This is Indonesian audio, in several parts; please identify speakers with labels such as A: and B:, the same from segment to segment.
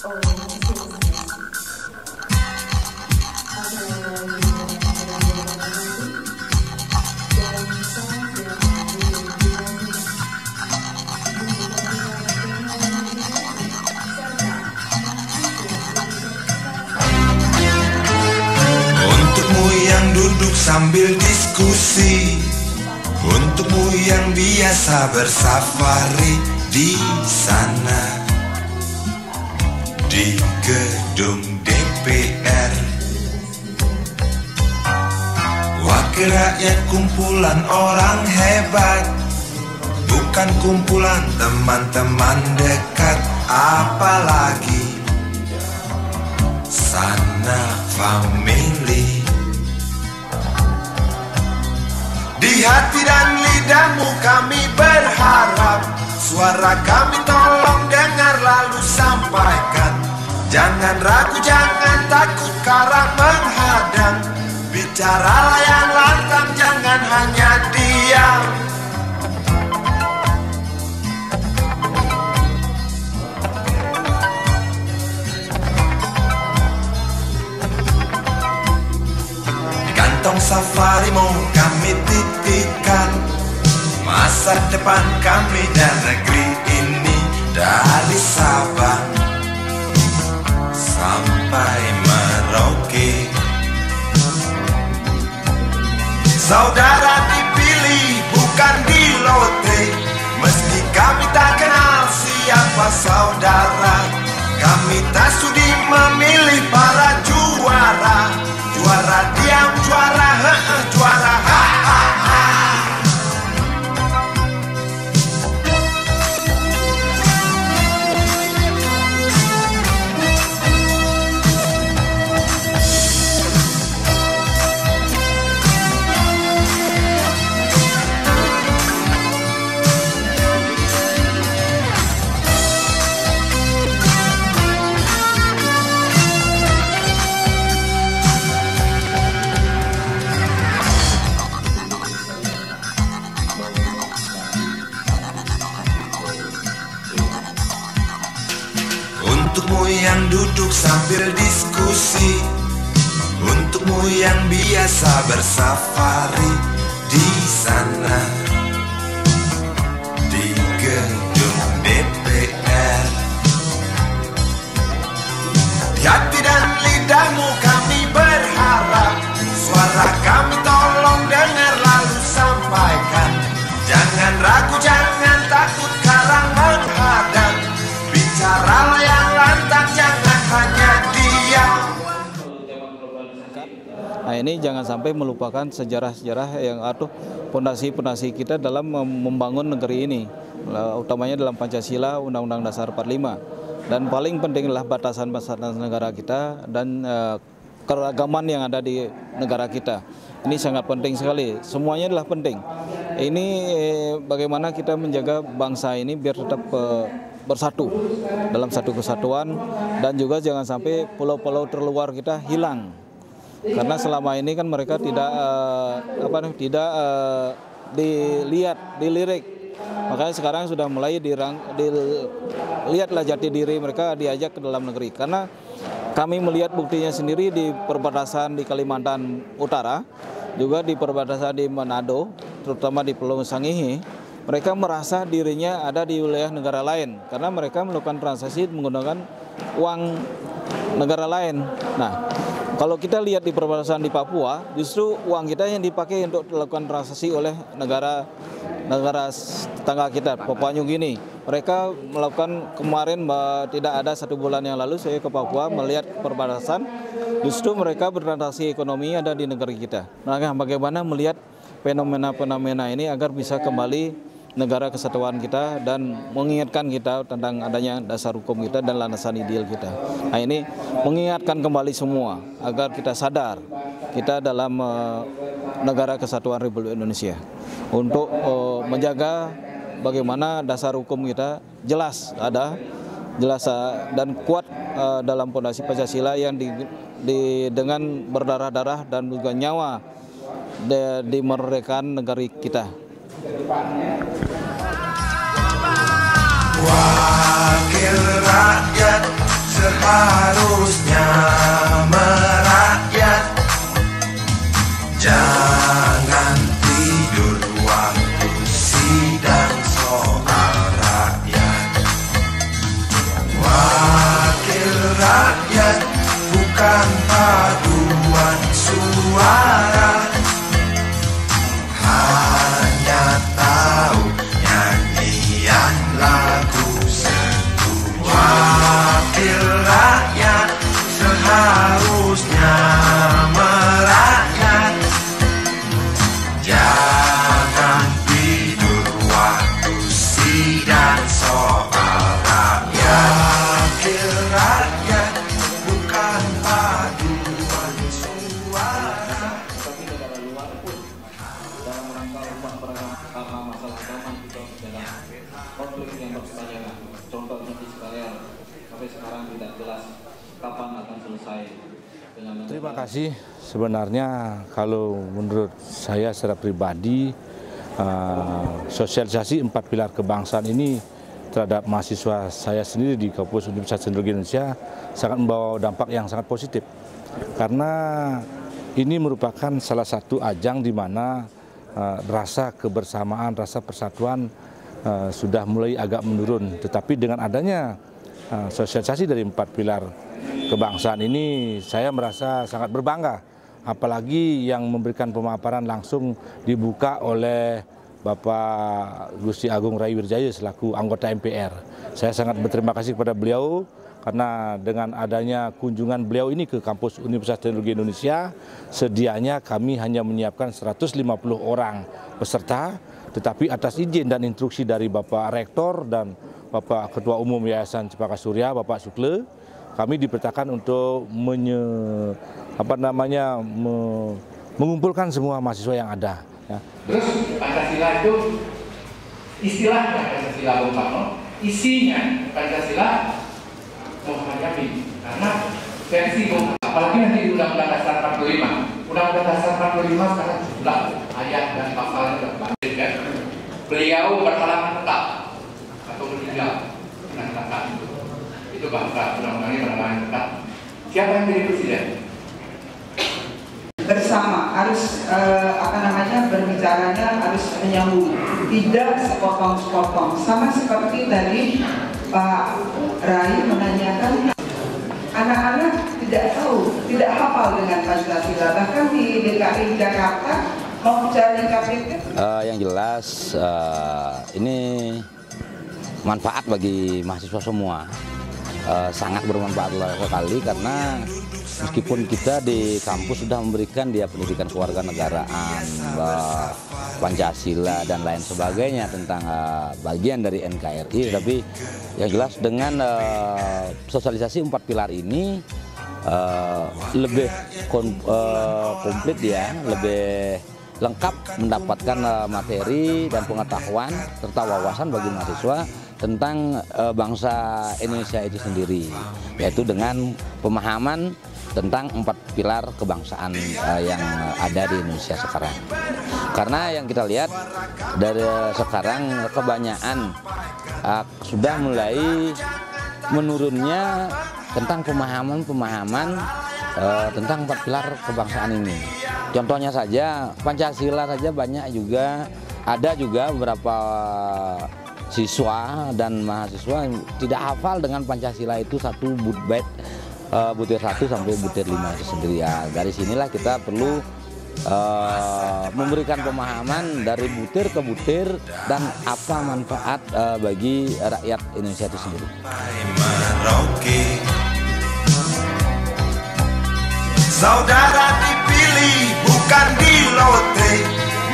A: Untukmu yang duduk sambil diskusi, untukmu yang biasa bersafari di sana, di gedung DPR. Wakil rakyat kumpulan orang hebat, bukan kumpulan teman-teman dekat, apalagi sanak family. Di hati dan lidahmu kami berharap, suara kami tolong dengar lalu sampaikan. Jangan ragu, jangan takut karang menghadang, bicaralah yang lantang, jangan hanya diam. Kantong safarimu kami titipkan, masa depan kami dan negeri ini, dari Sabang sampai Merauke. Saudara dipilih bukan di lotre, meski kami tak kenal siapa saudara. Kami tak sudi memilih para juara, juara diam, juara juara ha ha ha. Untukmu yang duduk sambil diskusi, untukmu yang biasa bersafari di sana, di gedung DPR. Di hati dan lidahmu kami berharap, suara kami tolong dengar lalu sampaikan. Jangan ragu, jangan takut karang menghadang, bicaralah yang lantang, jangan hanya diam.
B: Nah, ini jangan sampai melupakan sejarah-sejarah yang atau fondasi-fondasi kita dalam membangun negeri ini, utamanya dalam Pancasila, Undang-Undang Dasar 45. Dan paling pentinglah batasan-batasan negara kita dan keragaman yang ada di negara kita. Ini sangat penting sekali, semuanya adalah penting. Ini bagaimana kita menjaga bangsa ini biar tetap bersatu dalam satu kesatuan, dan juga jangan sampai pulau-pulau terluar kita hilang, karena selama ini kan mereka tidak dilirik. Makanya sekarang sudah mulai dilihatlah jati diri mereka, diajak ke dalam negeri. Karena kami melihat buktinya sendiri di perbatasan di Kalimantan Utara, juga di perbatasan di Manado, terutama di Pulau Sangihe. Mereka merasa dirinya ada di wilayah negara lain karena mereka melakukan transaksi menggunakan uang negara lain. Nah, kalau kita lihat di perbatasan di Papua, justru uang kita yang dipakai untuk melakukan transaksi oleh negara tetangga kita, Papua New Guinea. Mereka melakukan kemarin, tidak ada 1 bulan yang lalu saya ke Papua melihat perbatasan, justru mereka bertransaksi ekonomi ada di negara kita. Nah, bagaimana melihat fenomena-fenomena ini agar bisa kembali negara kesatuan kita dan mengingatkan kita tentang adanya dasar hukum kita dan landasan ideal kita. Nah, ini mengingatkan kembali semua agar kita sadar kita dalam negara kesatuan Republik Indonesia untuk menjaga bagaimana dasar hukum kita jelas dan kuat dalam fondasi Pancasila yang dengan berdarah-darah dan juga nyawa dimerdekakan negara kita.
A: Wakil rakyat seharusnya merakyat. Jangan tidur waktu sidang soal rakyat. Wakil rakyat bukan paduan suara, hanya tahu nyanyian lagu setuju. Wakil rakyat seharusnya merakyat. Jangan tidur waktu sidang soal rakyat. Wakil rakyat bukan paduan suara.
B: Dalam rangka umat beragama karena masalah agama juga dalam konflik yang berkepanjangan. Contohnya di Israel sampai sekarang tidak jelas kapan akan selesai.
C: Terima kasih. Sebenarnya kalau menurut saya secara pribadi, sosialisasi 4 pilar kebangsaan ini terhadap mahasiswa saya sendiri di kampus Universitas Teknologi Indonesia sangat membawa dampak yang sangat positif. Karena ini merupakan salah satu ajang di mana rasa kebersamaan, rasa persatuan sudah mulai agak menurun. Tetapi dengan adanya sosialisasi dari 4 pilar kebangsaan ini, saya merasa sangat berbangga. Apalagi yang memberikan pemaparan langsung dibuka oleh Bapak Gusti Agung Rai Wirjaya selaku anggota MPR. Saya sangat berterima kasih kepada beliau karena dengan adanya kunjungan beliau ini ke kampus Universitas Teknologi Indonesia, sedianya kami hanya menyiapkan 150 orang peserta, tetapi atas izin dan instruksi dari Bapak Rektor dan Bapak Ketua Umum Yayasan Cempaka Surya, Bapak Sukle, kami diperintahkan untuk mengumpulkan semua mahasiswa yang ada. Ya.
D: Terus Pancasila itu istilahnya Pancasila Bung Karno, isinya Pancasila Muhammad Yamin. Karena versi Bung Karno, apalagi nanti di Undang-Undang Dasar 45. Undang-Undang Dasar 45 sekarang jumlah ayat dan pasalnya terbalik kan. Beliau berhalangan tetap atau meninggal mengatakan itu bahasa undang-undangnya berhalangan tetap. Siapa yang jadi presiden?
E: Bersama harus berbicaranya harus menyambung, tidak sepotong-sepotong. Sama seperti tadi Pak Rai menanyakan, anak-anak tidak tahu, tidak hafal dengan Pancasila. Bahkan di DKI Jakarta mau cari KTP.
F: Yang jelas ini manfaat bagi mahasiswa semua. Sangat bermanfaat sekali karena meskipun kita di kampus sudah memberikan dia pendidikan kewarganegaraan, Pancasila dan lain sebagainya tentang bagian dari NKRI, tapi yang jelas dengan sosialisasi 4 pilar ini lebih komplit ya, lebih lengkap mendapatkan materi dan pengetahuan serta wawasan bagi mahasiswa tentang bangsa Indonesia itu sendiri, yaitu dengan pemahaman tentang 4 pilar kebangsaan yang ada di Indonesia sekarang. Karena yang kita lihat dari sekarang kebanyakan sudah mulai menurunnya tentang pemahaman tentang 4 pilar kebangsaan ini. Contohnya saja Pancasila saja banyak juga, ada juga beberapa siswa dan mahasiswa tidak hafal dengan Pancasila itu satu butir 1 sampai butir 5 itu sendiri. Ya, dari sinilah kita perlu memberikan pemahaman dari butir ke butir dan apa manfaat bagi rakyat Indonesia itu sendiri.
A: Saudara dipilih bukan dilote,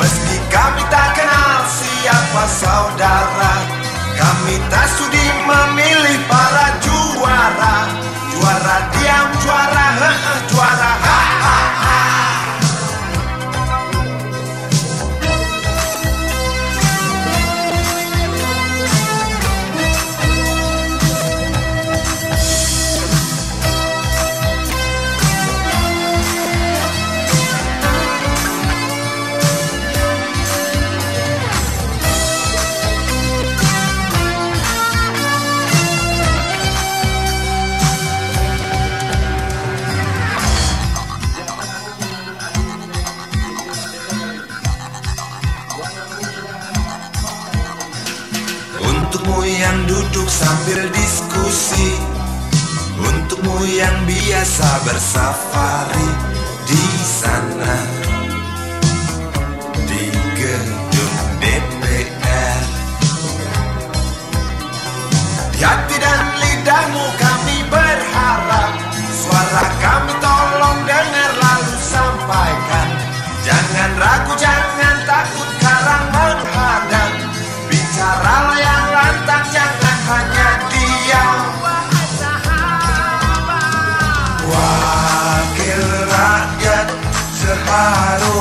A: meski kami tak kenal siapa saudara. Kami tak sudi memilih para juara, juara diam, juara juara ha ha ha. sambil diskusi. Untukmu yang biasa bersafari di sana, di gedung DPR. Di hati dan lidahmu kami berharap, suara kami tolong dengar lalu sampaikan. Jangan ragu, jangan takut karang menghadap. Bicaralah yang lantang, jangan hanya diam. Wakil rakyat separuh